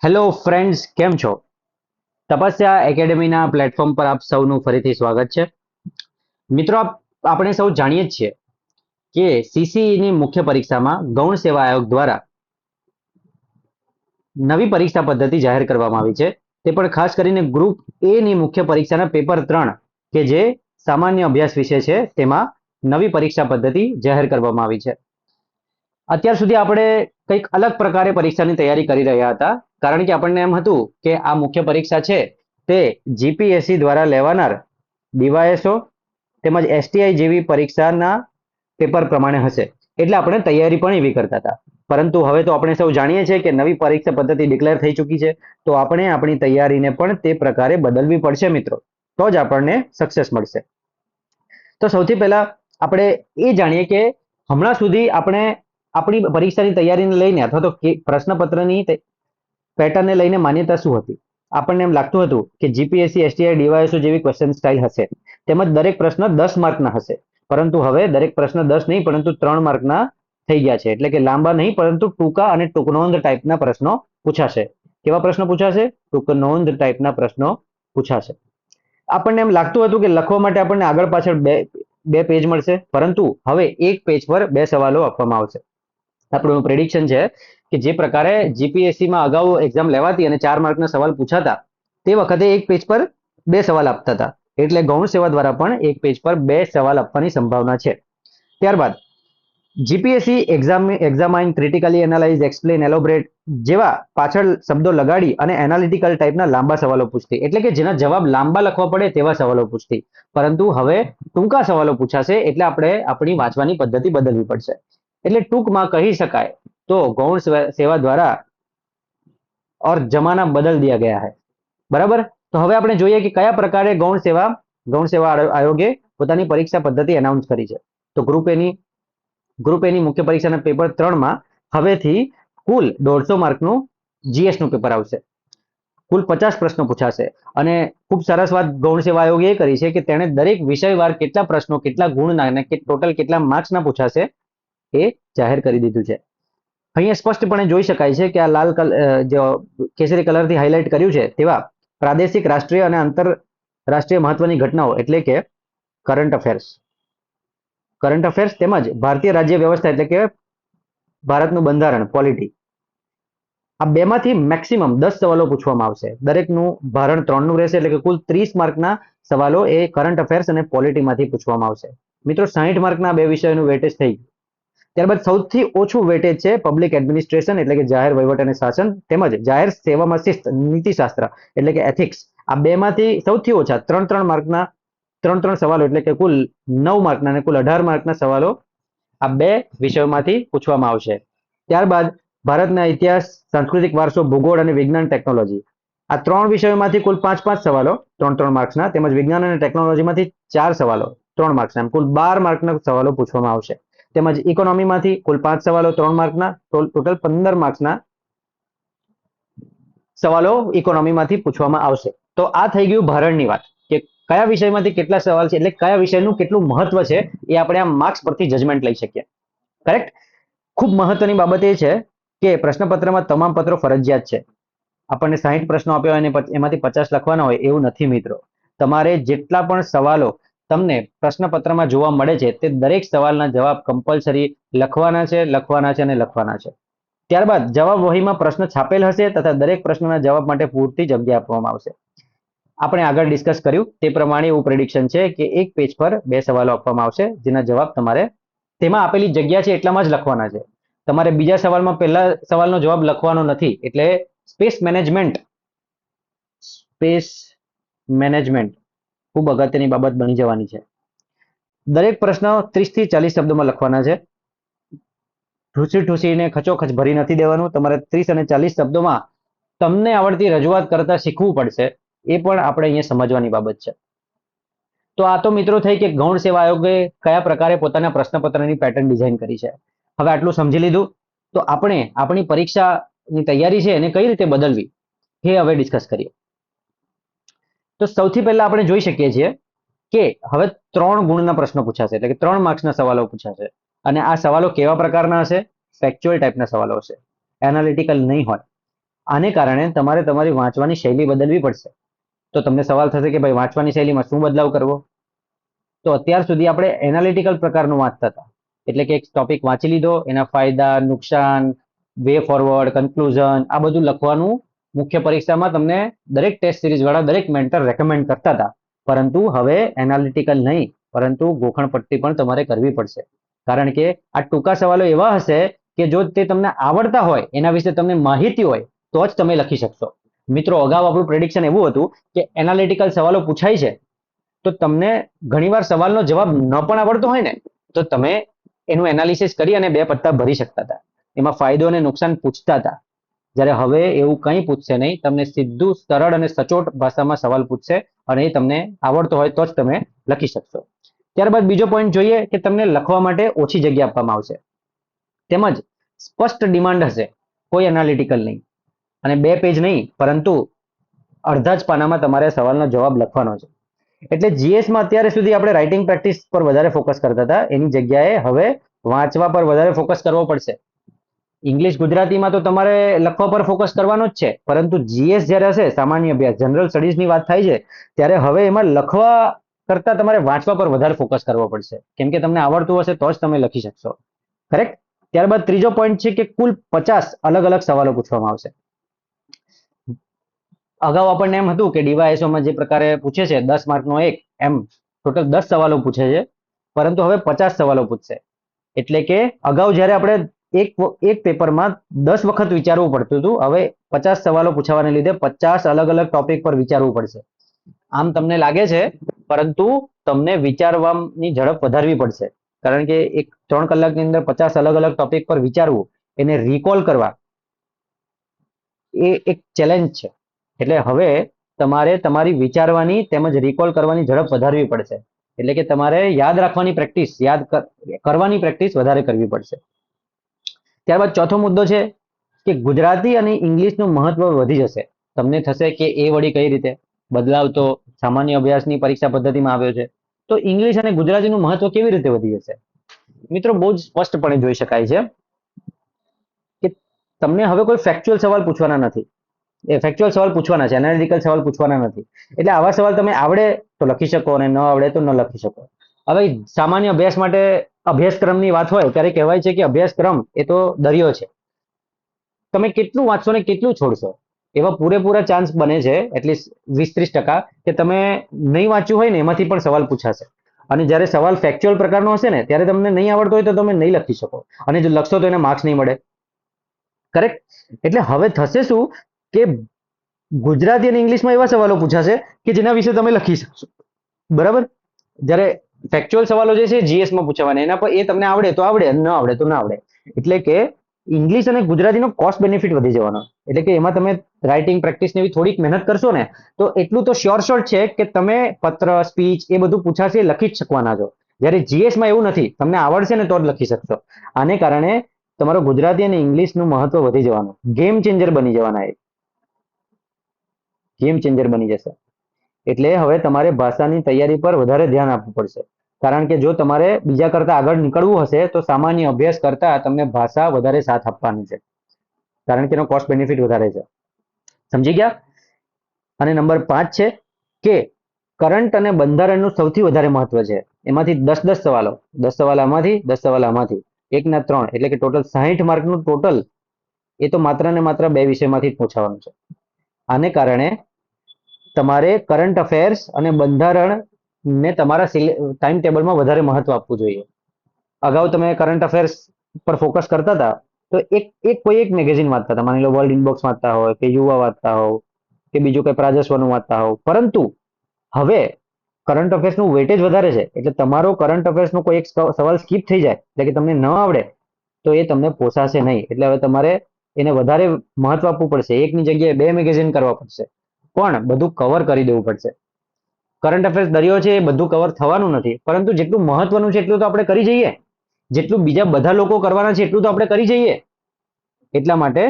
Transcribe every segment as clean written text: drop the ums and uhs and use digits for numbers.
Hello friends, કેમ છો? તપસ્યા એકેડેમીના પ્લેટફોર્મ પર આપ સૌનું ફરીથી સ્વાગત છે. મિત્રો, આપણે સૌ જાણીએ જ છીએ કે સીસીઈની મુખ્ય પરીક્ષામાં ગૌણ સેવા આયોગ દ્વારા નવી પરીક્ષા પદ્ધતિ જાહેર કરવામાં આવી છે. તે પણ ખાસ કરીને ગ્રુપ એ ની મુખ્ય પરીક્ષાના પેપર 3 કે જે સામાન્ય અભ્યાસ વિષય છે તેમાં નવી પરીક્ષા પદ્ધતિ જાહેર કરવામાં આવી છે. અત્યાર સુધી આપણે કંઈક અલગ પ્રકારે પરીક્ષાની તૈયારી કરી રહ્યા હતા, કારણ કે આપણને એમ હતું કે આ મુખ્ય પરીક્ષા છે તે જીપીએસસી દ્વારા લેવાનાર ડીવાયએસઓ તેમજ એસટીઆઈ જેવી પરીક્ષાના પેપર પ્રમાણે હશે, એટલે આપણે તૈયારી પણ એવી કરતા હતા. પરંતુ હવે તો આપણે સૌ જાણીએ છીએ કે નવી પરીક્ષા પદ્ધતિ ડિક્લેર થઈ ચૂકી છે, તો આપણે આપણી તૈયારીને પણ તે પ્રકારે બદલવી પડશે મિત્રો, તો જ આપણને સક્સેસ મળશે. તો સૌથી પહેલા આપણે એ જાણીએ કે હમણાં સુધી આપણે આપણી પરીક્ષાની તૈયારીને લઈને અથવા તો પ્રશ્નપત્રની પેટર્નને લઈને માન્યતા શું હતી? આપણને એમ લાગતું હતું કે જીપીએસસી, એસટીઆઈ, ડીવાયએસઓ જેવી ક્વેશ્ચન સ્ટાઇલ હશે, તેમજ દરેક પ્રશ્ન 10 માર્કના હશે. પરંતુ હવે દરેક પ્રશ્ન 10 નહીં પરંતુ 3 માર્કના થઈ ગયા છે. એટલે કે લાંબા નહીં પરંતુ ટૂંકા અને ટૂંકનોંધ ટાઈપના પ્રશ્નો પૂછાશે. કેવા પ્રશ્નો પૂછાશે? ટૂંકનોંધ ટાઈપના પ્રશ્નો પૂછાશે. આપણને એમ લાગતું હતું કે લખવા માટે આપણને આગળ પાછળ બે પેજ મળશે, પરંતુ હવે એક પેજ પર 2 સવાલો આપવામાં આવશે. આપણું પ્રેડિક્શન છે કે જે પ્રકારે જીપીએસસીમાં અગાઉ એક્ઝામ લેવાતી અને 4 માર્કના સવાલ પૂછાતા, તે વખતે એક પેજ પર 2 સવાલ આપતા હતા. એટલે ગૌણ સેવા દ્વારા પણ એક પેજ પર 2 સવાલ આપવાની સંભાવના છે. ત્યારબાદ GPSC એક્ઝામાઇન critically analyse, explain, elaborate જેવા પાછળ શબ્દો લગાડી અને એનાલિટિકલ ટાઈપના લાંબા સવાલો પૂછતી, એટલે કે જેના જવાબ લાંબા લખવા પડે તેવા સવાલો પૂછતી. પરંતુ હવે ટૂંકા સવાલો પૂછાશે, એટલે આપણે આપણી વાંચવાની પદ્ધતિ બદલવી પડશે. એટલે ટૂંકમાં કહી શકાય તો ગૌણ સેવા દ્વારા और जमाना बदल दिया गया है. बराबर. तो હવે આપણે જોઈએ કે કયા પ્રકારે ગૌણ સેવા આયોગે પોતાની પરીક્ષા પદ્ધતિ એનાઉન્સ કરી છે. તો ગ્રુપ એ ની મુખ્ય પરીક્ષાના પેપર 3 માં હવેથી કુલ 150 માર્કનું જીએસ નું પેપર આવશે. કુલ 50 પ્રશ્નો પૂછાશે. અને ખૂબ સરસ વાત ગૌણ સેવા આયોગે એ કરી છે કે તેણે દરેક વિષયવાર કેટલા પ્રશ્નો, કેટલા ગુણના અને ટોટલ કેટલા માર્ક્સના પૂછાશે એ જાહેર કરી દીધું છે. અહીંયા સ્પષ્ટપણે જોઈ શકાય છે કે આ લાલ જે કેસરી કલરથી હાઇલાઇટ કર્યું છે તેવા પ્રાદેશિક, રાષ્ટ્રીય અને આંતરરાષ્ટ્રીય મહત્વની ઘટનાઓ, એટલે કે કરંટ અફેર્સ તેમજ ભારતીય રાજ્ય વ્યવસ્થા, એટલે કે ભારતનું બંધારણ, પોલિટી. આ બેમાંથી મેક્સિમમ 10 સવાલો પૂછવામાં આવશે. દરેકનું ભારણ 3 નું રહેશે, એટલે કે કુલ 30 માર્કના સવાલો એ કરંટ અફેર્સ અને પોલિટીમાંથી પૂછવામાં આવશે. મિત્રો, 60 માર્કના બે વિષયોનું વેટેજ થઈ ગયું. ત્યારબાદ સૌથી ઓછું વેટેજ છે પબ્લિક એડમિનિસ્ટ્રેશન, એટલે કે જાહેર વહીવટ અને શાસન, તેમજ જાહેર સેવામાં શિસ્ત, નીતિશાસ્ત્ર, એટલે કે એથિક્સ. આ બેમાંથી સૌથી ઓછા 3 માર્કના 3 સવાલો, એટલે કે કુલ 9 માર્કના અને કુલ 18 માર્કના સવાલો આ બે વિષયોમાંથી પૂછવામાં આવશે. ત્યારબાદ ભારતના ઇતિહાસ, સાંસ્કૃતિક વારસો, ભૂગોળ અને વિજ્ઞાન ટેકનોલોજી, આ 3 વિષયોમાંથી કુલ 5 સવાલો 3 માર્ક્સના, તેમજ વિજ્ઞાન અને ટેકનોલોજીમાંથી 4 સવાલો 3 માર્ક્સના, કુલ 12 માર્કના સવાલો પૂછવામાં આવશે. તેમજ ઇકોનોમીમાંથી કુલ 5 સવાલો 3 માર્કના, ટોટલ 15 માર્ક્સના સવાલો ઇકોનોમીમાંથી પૂછવામાં આવશે. તો આ થઈ ગયું ભારણની વાત કે કયા વિષયમાંથી કેટલા સવાલ છે, એટલે કયા વિષયનું કેટલું મહત્વ છે એ આપણે આ માર્ક્સ પરથી જજમેન્ટ લઈ શકીએ. કરેક્ટ. ખૂબ મહત્વની બાબત એ છે કે પ્રશ્નપત્રમાં તમામ પત્રો ફરજિયાત છે. આપણને 60 પ્રશ્નો આપ્યા હોય અને એમાંથી 50 લખવાના હોય એવું નથી મિત્રો. તમારે જેટલા પણ સવાલો તમને પ્રશ્નપત્રમાં જોવા મળે છે તે દરેક સવાલના જવાબ કમ્પલસરી લખવાના છે. ત્યારબાદ જવાબ વહીમાં પ્રશ્ન છાપેલ હશે તથા દરેક પ્રશ્નના જવાબ માટે પૂરતી જગ્યા આપવામાં આવશે. આપણે આગળ ડિસ્કસ કર્યું તે પ્રમાણે એવું પ્રેડિક્શન છે કે એક પેજ પર 2 સવાલો આપવામાં આવશે, જેના જવાબ તમારે તેમાં આપેલી જગ્યા છે એટલામાં જ લખવાના છે. તમારે બીજા સવાલમાં પહેલા સવાલનો જવાબ લખવાનો નથી. એટલે સ્પેસ મેનેજમેન્ટ ખૂબ અગત્યની બાબત બની જવાની છે. દરેક પ્રશ્ન 30 થી 40 શબ્દોમાં લખવાના છે. ઠૂસીને ખચોખચ ભરી નથી દેવાનું. તમારે 30 અને 40 શબ્દોમાં તમને આવડતી રજૂઆત કરતા શીખવું પડશે. એ પણ આપણે અહીંયા સમજવાની બાબત છે. તો આ તો મિત્રો થઈ કે ગૌણ સેવા આયોગે કયા પ્રકારે પોતાના પ્રશ્નપત્રની પેટર્ન ડિઝાઇન કરી છે. હવે આટલું સમજી લીધું તો આપણે આપણી પરીક્ષાની તૈયારી છે એને કઈ રીતે બદલવી એ હવે ડિસ્કસ કરીએ. તો સૌથી પહેલા આપણે જોઈ શકીએ છીએ કે હવે 3 ગુણના પ્રશ્નો પૂછાશે, એટલે કે 3 માર્ક્સના સવાલો પૂછાશે. અને આ સવાલો કેવા પ્રકારના હશે? ફેક્ચ્યુઅલ ટાઈપના સવાલો હશે, એનાલિટિકલ નહીં હોય. આને કારણે તમારે તમારી વાંચવાની શૈલી બદલવી પડશે. તો તમને સવાલ થશે કે ભાઈ વાંચવાની શૈલીમાં શું બદલાવ કરવો? તો અત્યાર સુધી આપણે એનાલિટિકલ પ્રકારનું વાંચતા હતા, એટલે કે એક ટોપિક વાંચી લીધો, એના ફાયદા, નુકસાન, વે ફોરવર્ડ, કન્ક્લુઝન, આ બધું લખવાનું મુખ્ય પરીક્ષામાં તમને દરેક ટેસ્ટ સિરીઝ વાળા દરેક મેન્ટર રેકમેન્ડ કરતા હતા. પરંતુ હવે એનાલિટિકલ નહીં, પરંતુ ગોખણ પટ્ટી પણ તમારે કરવી પડશે. કારણ કે આ ટૂંકા સવાલો એવા હશે કે જો તે તમને આવડતા હોય, એના વિશે તમને માહિતી હોય, તો જ તમે લખી શકશો. મિત્રો, અગાઉ આપણું પ્રેડિક્શન એવું હતું કે એનાલિટિકલ સવાલો પૂછાય છે, તો તમને ઘણીવાર સવાલનો જવાબ ન પણ આવડતો હોય ને, તો તમે એનું એનાલિસિસ કરી અને 2 પત્તા ભરી શકતા હતા. એમાં ફાયદો અને નુકસાન પૂછતા હતા. જ્યારે હવે એવું કંઈ પૂછશે નહીં, તમને સીધું સરળ અને સચોટ ભાષામાં સવાલ પૂછશે અને એ તમને આવડતો હોય તો જ તમે લખી શકશો. ત્યારબાદ બીજો પોઈન્ટ જોઈએ કે તમને લખવા માટે ઓછી જગ્યા આપવામાં આવશે, તેમજ સ્પષ્ટ ડિમાન્ડ હશે, કોઈ એનાલિટિકલ નહીં, અને 2 પેજ નહીં, પરંતુ અડધા જ પાનામાં તમારે સવાલનો જવાબ લખવાનો છે. એટલે જીએસમાં અત્યારે સુધી આપણે રાઇટિંગ પ્રેક્ટિસ પર વધારે ફોકસ કરતા હતા, એની જગ્યાએ હવે વાંચવા પર વધારે ફોકસ કરવો પડશે. ઇંગ્લિશ ગુજરાતીમાં તો તમારે લખવા પર ફોકસ કરવાનો જ છે, પરંતુ જીએસ જ્યારે હશે, સામાન્ય અભ્યાસ, જનરલ સ્ટડીઝની વાત થાય છે, ત્યારે હવે એમાં લખવા કરતા તમારે વાંચવા પર વધારે ફોકસ કરવો પડશે, કેમ કે તમને આવડતું હશે તો જ તમે લખી શકશો. કરેક્ટ? ત્યારબાદ ત્રીજો પોઈન્ટ છે કે કુલ 50 અલગ અલગ સવાલો પૂછવામાં આવશે. અગાઉ આપણને એમ હતું કે ડીવાયએસઓમાં જે પ્રકારે પૂછે છે 10 માર્કનો એક, એમ ટોટલ 10 સવાલો પૂછે છે, પરંતુ હવે 50 સવાલો પૂછશે. એટલે કે અગાઉ જ્યારે આપણે એક પેપરમાં 10 વખત વિચારવું પડતું હતું, હવે 50 સવાલો પૂછાવાને લીધે 50 અલગ અલગ ટોપિક પર વિચારવું પડશે. આમ તમને લાગે છે, પરંતુ તમને વિચારવાની ઝડપ વધારવી પડશે, કારણ કે 3 કલાકની અંદર 50 અલગ અલગ ટોપિક પર વિચારવું, એને રિકોલ કરવા, એ એક ચેલેન્જ છે. એટલે હવે તમારે તમારી વિચારવાની તેમજ રિકોલ કરવાની ઝડપ વધારવી પડશે. એટલે કે તમારે યાદ રાખવાની પ્રેક્ટિસ, કરવાની પ્રેક્ટિસ વધારે કરવી પડશે. ત્યારબાદ ચોથો મુદ્દો છે કે ગુજરાતી અને ઇંગ્લિશનું મહત્વ વધી જશે. તમને થશે કે એ વળી કઈ રીતે? બદલાવ તો સામાન્ય અભ્યાસની પરીક્ષા પદ્ધતિમાં આવ્યો છે, તો ઇંગ્લિશ અને ગુજરાતીનું મહત્વ કેવી રીતે વધી જશે? મિત્રો, બહુ જ સ્પષ્ટપણે જોઈ શકાય છે કે તમને હવે કોઈ ફેક્ચ્યુઅલ સવાલ પૂછવાના નથી. ફેક્ચ્યુઅલ સવાલ પૂછવાના છે, એનાલિટિકલ સવાલ પૂછવાના નથી. એટલે આવા સવાલ તમે આવડે તો લખી શકો અને ન આવડે તો ન લખી શકો. હવે સામાન્ય અભ્યાસ માટે અભ્યાસક્રમની વાત હોય ત્યારે કહેવાય છે કે અભ્યાસક્રમ એ તો દરિયો છે. તમે કેટલું વાંચશો ને કેટલું છોડશો, એવા પૂરેપૂરા ચાન્સ બને છે, એટલીસ્ટ 20-30% કે તમે નહીં વાંચ્યું હોય ને એમાંથી પણ સવાલ પૂછાશે. અને જ્યારે સવાલ ફેક્ચ્યુઅલ પ્રકારનો હશે ને, ત્યારે તમને નહીં આવડતો હોય તો તમે નહીં લખી શકો, અને જો લખશો તો એને માર્ક્સ નહીં મળે. કરેક્ટ? એટલે હવે થશે શું કે ગુજરાતી અને ઇંગ્લિશમાં એવા સવાલો પૂછાશે કે જેના વિશે તમે લખી શકશો. બરાબર? જ્યારે ફેક્ચ્યુઅલ સવાલો જે છે જીએસમાં પૂછવાના, એના પર એ તમને આવડે તો આવડે, ન આવડે તો ના આવડે. એટલે કે ઇંગ્લિશ અને ગુજરાતીનો કોસ્ટ બેનિફિટ વધી જવાનો. એટલે કે એમાં તમે રાઇટિંગ પ્રેક્ટિસ એવી થોડીક મહેનત કરશો ને, તો એટલું તો શ્યોર શોર્ટ છે કે તમે પત્ર, સ્પીચ એ બધું પૂછાશે એ લખી જ શકવાના છો. જ્યારે જીએસમાં એવું નથી, તમને આવડશે ને તો જ લખી શકશો. આને કારણે તમારો ગુજરાતી અને ઇંગ્લિશનું મહત્વ વધી જવાનું, ગેમ ચેન્જર બની જવાના, એ ગેમ ચેન્જર બની જશે. એટલે હવે તમારે ભાષાની તૈયારી પર વધારે ધ્યાન આપવું પડશે. કારણ કે જો તમારે બીજા કરતા આગળ નીકળવું હશે, તો સામાન્ય અભ્યાસ કરતા તમને ભાષા વધારે સાથ આપવાની છે, કારણ કે એનો કોસ્ટ બેનિફિટ વધારે છે. સમજી ગયા? અને નંબર 5 છે કે કરંટ અને બંધારણનું સૌથી વધારે મહત્વ છે. એમાંથી 10-10 સવાલો, 10 સવાલ આમાંથી, 10 સવાલ આમાંથી, 1 ના 3, એટલે કે ટોટલ 60 માર્કનું ટોટલ, એ તો માત્ર ને માત્ર 2 વિષયમાંથી જ પૂછવાનું છે. આને કારણે તમારે કરંટ અફેર્સ અને બંધારણને તમારા ટાઈમ ટેબલમાં વધારે મહત્વ આપવું જોઈએ. અગાઉ તમે કરંટ અફેર્સ પર ફોકસ કરતા હતા, તો કોઈ એક મેગેઝિન વાંચતા હતા, માની લો વર્લ્ડ ઇનબોક્સ વાંચતા હોય, કે યુવા વાંચતા હોવ, કે બીજું કંઈ પ્રાજસ્વનું વાંચતા હોવ. પરંતુ હવે કરંટ અફેર્સનું વેટેજ વધારે છે, એટલે તમારો કરંટ અફેર્સનો કોઈ એક સવાલ સ્કીપ થઈ જાય, એટલે કે તમને ન આવડે, તો એ તમને પોસાશે નહીં. એટલે હવે તમારે એને વધારે મહત્વ આપવું પડશે. એકની જગ્યાએ 2 મેગેઝિન કરવા પડશે, પણ બધું કવર કરી દેવું પડશે. કરંટ અફેર્સ દરિયો છે, એ બધું કવર થવાનું નથી, પરંતુ જેટલું મહત્વનું છે એટલું તો આપણે કરી જઈએ. જેટલું બીજા બધા લોકો કરવાના છે એટલું તો આપણે કરી જઈએ. એટલા માટે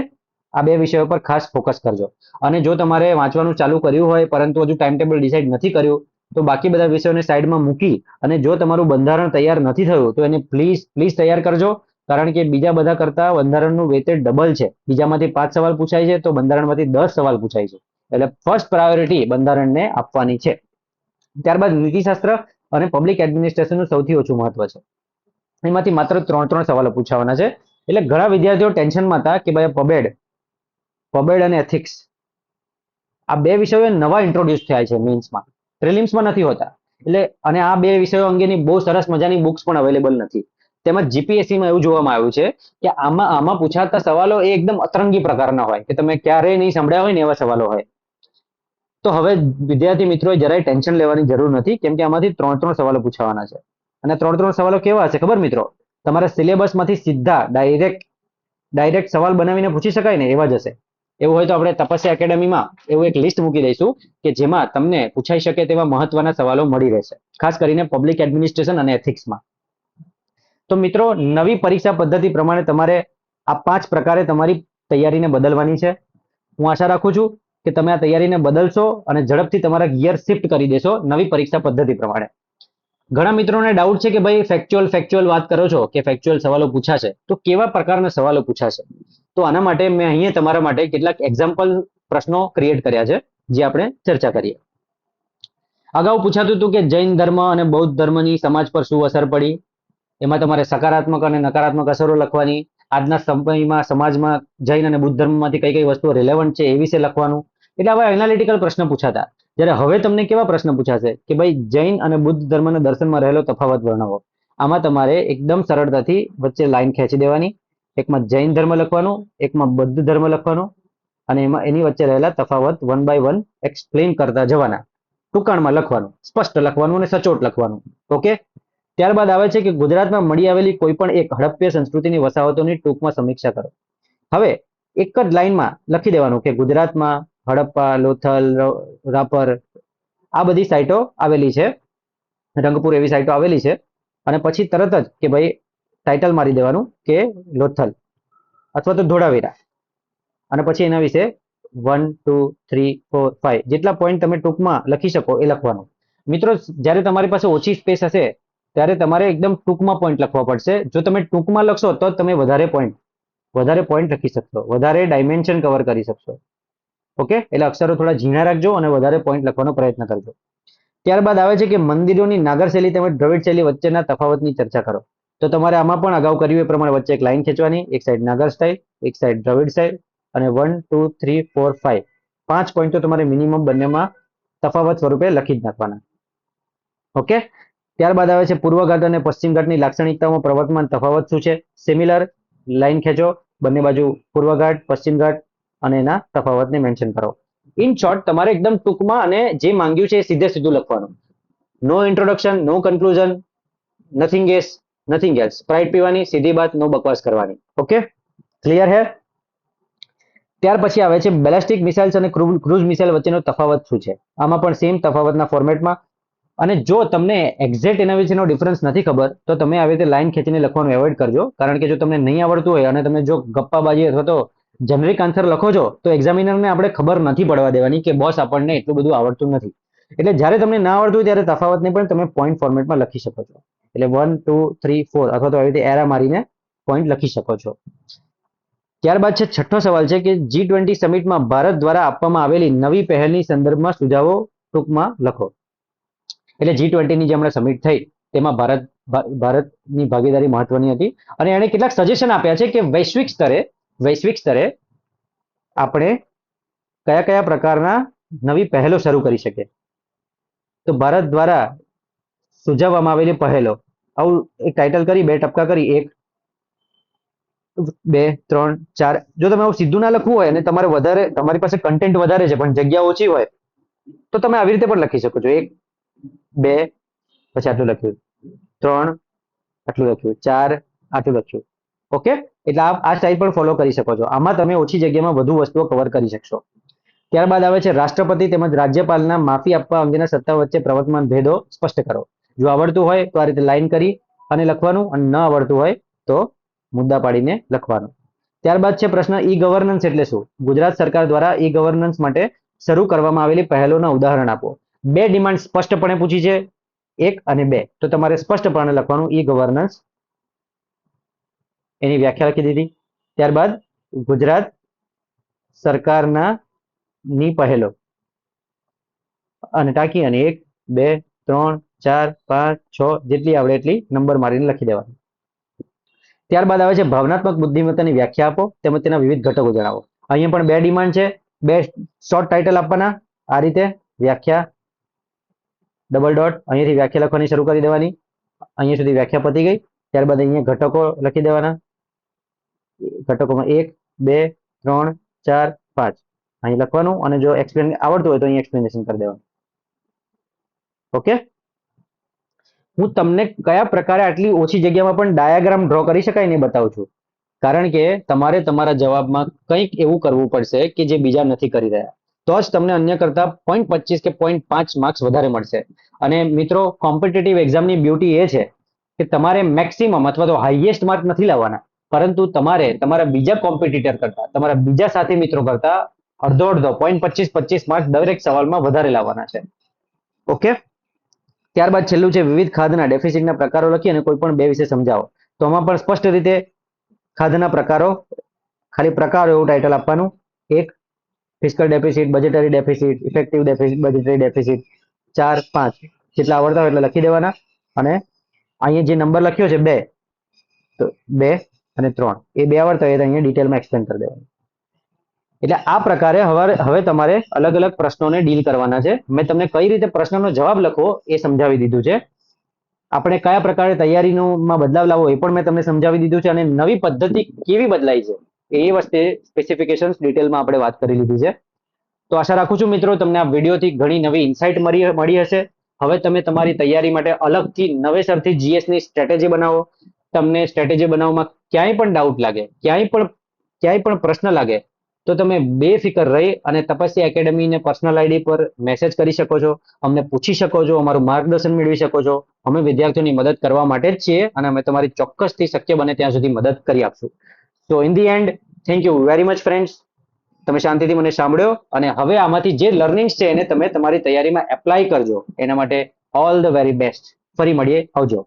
આ 2 વિષયો પર ખાસ ફોકસ કરજો. અને જો તમારે વાંચવાનું ચાલુ કર્યું હોય, પરંતુ હજુ ટાઈમ ટેબલ ડિસાઇડ નથી કર્યું, તો બાકી બધા વિષયોને સાઈડમાં મૂકી અને જો તમારું બંધારણ તૈયાર નથી થયું, તો એને પ્લીઝ તૈયાર કરજો. કારણ કે બીજા બધા કરતા બંધારણનું વેટેજ ડબલ છે. બીજામાંથી 5 સવાલ પૂછાય છે, તો બંધારણમાંથી 10 સવાલ પૂછાય છે. એટલે ફર્સ્ટ પ્રાયોરિટી બંધારણને આપવાની છે. ત્યારબાદ નીતિશાસ્ત્ર અને પબ્લિક એડમિનિસ્ટ્રેશનનું સૌથી ઓછું મહત્વ છે. એમાંથી માત્ર 3 સવાલો પૂછાવાના છે. એટલે ઘણા વિદ્યાર્થીઓ ટેન્શનમાં હતા કે ભાઈ પબેડ અને એથિક્સ આ બે વિષયો નવા ઇન્ટ્રોડ્યુસ થયા છે મેન્સમાં, પ્રિલિમ્સમાં નથી હોતા. એટલે અને આ બે વિષયો અંગેની બહુ સરસ મજાની બુક્સ પણ અવેલેબલ નથી. તેમજ જીપીએસસીમાં એવું જોવામાં આવ્યું છે કે આમાં પૂછાતા સવાલો એ એકદમ અતરંગી પ્રકારના હોય કે તમે ક્યારેય નહીં સાંભળ્યા હોય ને એવા સવાલો હોય. તો હવે વિદ્યાર્થી મિત્રોએ જરાય ટેન્શન લેવાની જરૂર નથી, કેમ કે આમાંથી 3 સવાલો પૂછાવાના છે. અને 3 સવાલો કેવા હશે ખબર મિત્રો? તમારા સિલેબસમાંથી સીધા ડાયરેક્ટ સવાલ બનાવીને પૂછી શકાય ને એવા જ હશે. એવું હોય તો આપણે તપસ્યા એકેડેમીમાં એવું એક લિસ્ટ મૂકી દઈશું કે જેમાં તમને પૂછાઈ શકે તેવા મહત્વના સવાલો મળી રહેશે, ખાસ કરીને પબ્લિક એડમિનિસ્ટ્રેશન અને એથિક્સમાં. તો મિત્રો, નવી પરીક્ષા પદ્ધતિ પ્રમાણે તમારે આ 5 પ્રકારે તમારી તૈયારીને બદલવાની છે. હું આશા રાખું છું કે તમે આ તૈયારીને બદલશો અને ઝડપથી તમારા ગિયર શિફ્ટ કરી દેશો નવી પરીક્ષા પદ્ધતિ પ્રમાણે. ઘણા મિત્રોને ડાઉટ છે કે ભાઈ ફેક્ચ્યુઅલ વાત કરો છો કે ફેક્ચ્યુઅલ સવાલો પૂછાશે, તો કેવા પ્રકારના સવાલો પૂછાશે? તો આના માટે મેં અહીંયા તમારા માટે કેટલાક એક્ઝામ્પલ પ્રશ્નો ક્રિએટ કર્યા છે, જે આપણે ચર્ચા કરીએ. અગાઉ પૂછાતું હતું કે જૈન ધર્મ અને બૌદ્ધ ધર્મની સમાજ પર શું અસર પડી. એમાં તમારે સકારાત્મક અને નકારાત્મક અસરો લખવાની. આજના સમયમાં સમાજમાં જૈન અને બુદ્ધ ધર્મમાંથી કઈ કઈ વસ્તુઓ રિલેવન્ટ છે એ વિશે લખવાનું. એટલે આવા એનાલિટિકલ પ્રશ્ન પૂછાતા. જ્યારે હવે તમને કેવા પ્રશ્ન પૂછાશે કે ભાઈ જૈન અને બુદ્ધ ધર્મના દર્શનમાં રહેલો તફાવત વર્ણવો. આમાં તમારે એકદમ સરળતાથી વચ્ચે લાઈન ખેંચી દેવાની. એકમાં જૈન ધર્મ લખવાનું, એકમાં બુદ્ધ ધર્મ લખવાનું અને એમાં એની વચ્ચે રહેલા તફાવત 1 by 1 એક્સપ્લેન કરતા જવાના. ટૂંકાણમાં લખવાનું, સ્પષ્ટ લખવાનું અને સચોટ લખવાનું. ઓકે. ત્યારબાદ આવે છે કે ગુજરાતમાં મળી આવેલી કોઈ પણ એક હડપ્પીય સંસ્કૃતિની વસાહતોની ટૂંકમાં સમીક્ષા કરો. હવે એક જ લાઈનમાં લખી દેવાનું કે ગુજરાતમાં હડપ્પા, લોથલ, રાપર આ બધી સાઇટો આવેલી છે, રંગપુર એવી સાઇટો આવેલી છે. અને પછી તરત જ કે ભાઈ ટાઇટલ મારી દેવાનું કે લોથલ અથવા તો ધોળાવીરા, અને પછી એના વિશે 1 2 3 4 5 જેટલા પોઈન્ટ તમે ટૂંકમાં લખી શકો એ લખવાનું. મિત્રો, જ્યારે તમારી પાસે ઓછી સ્પેસ હશે ત્યારે તમારે એકદમ ટૂંકમાં પોઈન્ટ લખવા પડશે. જો તમે ટૂંકમાં લખશો તો જ તમે વધારે પોઈન્ટ લખી શકશો, વધારે ડાયમેન્શન કવર કરી શકશો. ઓકે. એટલે અક્ષરો થોડા ઝીણા રાખજો અને વધારે પોઈન્ટ લખવાનો પ્રયત્ન કરજો. ત્યારબાદ આવે છે કે મંદિરોની નાગર શૈલી તેમજ દ્રવિડ શૈલી વચ્ચેના તફાવતની ચર્ચા કરો. તો તમારે આમાં પણ અગાઉ કર્યું એ પ્રમાણે વચ્ચે એક લાઈન ખેંચવાની, એક સાઈડ નાગર સ્ટાઇલ, એક સાઈડ દ્રવિડ સ્ટાઇલ અને 1 2 3 4 5 5 પોઈન્ટ તો તમારે મિનિમમ બંનેમાં તફાવત સ્વરૂપે લખી જ નાખવાના. ઓકે. ત્યારબાદ આવે છે પૂર્વ ઘાટ અને પશ્ચિમ ઘાટની લાક્ષણિકતાઓમાં પ્રવર્તમાન તફાવત શું છે? સિમિલર લાઈન ખેંચો, બંને બાજુ પૂર્વ ઘાટ, પશ્ચિમ ઘાટ અને એના તફાવતને મેન્શન કરો. ઇન શોર્ટ, તમારે એકદમ ટૂંકમાં અને જે માંગ્યું છે એ સીધું લખવાનું. નો ઇન્ટ્રોડક્શન, નો કન્ક્લુઝન, નથિંગ એલ્સ. સ્પ્રાઇટ પીવાની, સીધી બાત, નો બકવાસ કરવાની. ઓકે, ક્લિયર હે? ત્યાર પછી આવે છે બેલેસ્ટિક મિસાઇલ્સ અને ક્રૂઝ મિસાઇલ વચ્ચેનો તફાવત શું છે? આમાં પણ સેમ તફાવતના ફોર્મેટમાં. અને જો તમને એક્ઝેક્ટ એના વિશેનો ડિફરન્સ નથી ખબર તો તમે આવી રીતે લાઈન ખેંચીને લખવાનું એવોઇડ કરજો, કારણ કે જો તમને નહીં આવડતું હોય અને તમે જો ગપ્પાબાજી અથવા તો જનરિક આન્સર લખો છો તો એક્ઝામિનરને આપણે ખબર નથી પડવા દેવાની કે બોસ આપણને એટલું બધું આવડતું નથી. એટલે જ્યારે તમને ના આવડતું હોય ત્યારે તફાવતને પણ તમે પોઈન્ટ ફોર્મેટમાં લખી શકો છો. એટલે 1 2 3 4 અથવા તો આવી રીતે એરા મારીને પોઈન્ટ લખી શકો છો. ત્યારબાદ છે છઠ્ઠો સવાલ છે કે G20 સમિટમાં ભારત દ્વારા આપવામાં આવેલી નવી પહેલની સંદર્ભમાં સુઝાવો ટૂંકમાં લખો. એટલે G20 ની જે હમણાં સમિટ થઈ તેમાં ભારતની ભાગીદારી મહત્વની હતી અને એણે કેટલાક સજેશન આપ્યા છે કે વૈશ્વિક સ્તરે આપણે કયા કયા પ્રકારના નવી પહેલો શરૂ કરી શકીએ. તો ભારત દ્વારા સુઝાવવામાં આવેલી પહેલો, આવું એક ટાઇટલ કરી, 2 ટપકા કરી, 1 2 3 4. જો તમે આવું સીધું ના લખવું હોય અને તમારી પાસે કન્ટેન્ટ વધારે છે પણ જગ્યા ઓછી હોય તો તમે આવી રીતે પણ લખી શકો છો. 1 2 પછી આટલું લખ્યું, 3 આટલું લખ્યું, 4 આટલું લખ્યું. ઓકે. એટલે આ સ્ટાઇલ પણ ફોલો કરી શકો છો. આમાં તમે ઓછી જગ્યામાં વધુ વસ્તુઓ કવર કરી શકશો. ત્યારબાદ આવે છે રાષ્ટ્રપતિ તેમજ રાજ્યપાલના માફી આપવા અંગેના સત્તા વચ્ચે પ્રવર્તમાન ભેદો સ્પષ્ટ કરો. જો આવડતું હોય તો આ રીતે લાઈન કરી અને લખવાનું, અને ન આવડતું હોય તો મુદ્દા પાડીને લખવાનું. ત્યારબાદ છે પ્રશ્ન ઈ ગવર્નન્સ એટલે શું? ગુજરાત સરકાર દ્વારા ઈ ગવર્નન્સ માટે શરૂ કરવામાં આવેલી પહેલોના ઉદાહરણ આપો. 2 ડિમાન્ડ સ્પષ્ટપણે પૂછી છે, 1 અને 2. તો તમારે સ્પષ્ટપણે લખવાનું ઈ ગવર્નન્સ એની વ્યાખ્યા લખી દીધી. ત્યારબાદ ગુજરાત સરકારના ની પહેલો અને ટાંકી અને 1 2 3 4 5 6 જેટલી આવડે એટલી નંબર મારીને લખી દેવાનું. ત્યારબાદ આવે છે ભાવનાત્મક બુદ્ધિમત્તાની વ્યાખ્યા આપો તેમજ તેના વિવિધ ઘટકો જણાવો. અહીંયા પણ 2 ડિમાન્ડ છે. 2 શોર્ટ ટાઇટલ આપવાના. આ રીતે વ્યાખ્યા ડબલ ડોટ અહીંયાથી વ્યાખ્યા લખવાની શરૂ કરી દેવાની. અહીંયા સુધી વ્યાખ્યા પતી ગઈ. ત્યારબાદ અહીંયા ઘટકો લખી દેવાના. ઘટકોમાં 1 2 3 4 5 અહીં લખવાનું અને જો એક્સપ્લેન આવડતું હોય તો અહીં એક્સપ્લેનેશન કરી દેવાનું. ઓકે, હું તમને કયા પ્રકારે આટલી ઓછી જગ્યામાં પણ ડાયાગ્રામ ડ્રો કરી શકાય ને બતાવું છું. કારણ કે તમારે તમારા જવાબમાં કંઈક એવું કરવું પડશે કે જે બીજા નથી કરી રહ્યા, તો જ તમને અન્ય કરતા 0.25 કે 0.5 માર્ક્સ વધારે મળશે. અને મિત્રો, કોમ્પિટિટિવ એક્ઝામની બ્યુટી એ છે કે તમારે મેક્સિમમ અથવા તો હાઈએસ્ટ માર્ક નથી લાવવાના, પરંતુ તમારે તમારા બીજા કોમ્પિટિટર કરતા, તમારા બીજા સાથી મિત્રો કરતા અડધો 0.25 માર્ક્સ દરેક સવાલમાં વધારે લાવવાના છે. ઓકે, ત્યારબાદ છેલ્લું છે વિવિધ ખાદ્યના ડેફિસિટના પ્રકારો લખી અને કોઈ પણ 2 વિશે સમજાવો. તો આમાં પણ સ્પષ્ટ રીતે ખાદ્યના પ્રકારો, ખાલી પ્રકારો એવું ટાઇટલ આપવાનું. 1 fiscal deficit, budgetary deficit, effective deficit, budgetary deficit, 4 5 જેટલા આવડતા હોય એટલે લખી દેવાના. અને અહીંયા જે નંબર લખ્યો છે 2, તો 2 અને 3 એ 2 આવડતા હોય તો અહીંયા ડિટેલમાં એક્સપ્લેન કરી દેવાનું. એટલે આ પ્રકારે હવે તમારે અલગ અલગ પ્રશ્નોને ડીલ કરવાના છે. મેં તમને કઈ રીતે પ્રશ્નનો જવાબ લખવો એ સમજાવી દીધું છે. આપણે કયા પ્રકારે તૈયારીમાં બદલાવ લાવવો એ પણ મેં તમને સમજાવી દીધું છે. અને નવી પદ્ધતિ કેવી બદલાઈ છે એ વસ્તે સ્પેસિફિકેશન્સ ડિટેલમાં આપણે વાત કરી લીધી છે. તો આશા રાખું છું મિત્રો તમને આ વિડીયોથી ઘણી નવી ઇન્સાઇટ મળી હશે. હવે તમે તમારી તૈયારી માટે અલગથી નવેસરથી જીએસની સ્ટ્રેટેજી બનાવો. તમને સ્ટ્રેટેજી બનાવવામાં ક્યાંય પણ ડાઉટ લાગે, ક્યાંય પણ પ્રશ્ન લાગે, તો તમે બેફિકર રહી અને તપસ્યા એકેડમીને પર્સનલ આઈડી પર મેસેજ કરી શકો છો, અમને પૂછી શકો છો, અમારું માર્ગદર્શન મેળવી શકો છો. અમે વિદ્યાર્થીઓની મદદ કરવા માટે જ છીએ અને અમે તમારી ચોક્કસથી શક્ય બને ત્યાં સુધી મદદ કરી આપશું. સો in the end, thank you very much friends. તમે શાંતિથી મને સાંભળ્યો અને હવે આમાંથી જે લર્નિંગ્સ છે એને તમે તમારી તૈયારીમાં એપ્લાય કરજો. એના માટે ઓલ ધ વેરી બેસ્ટ. ફરી મળીએ. આવજો.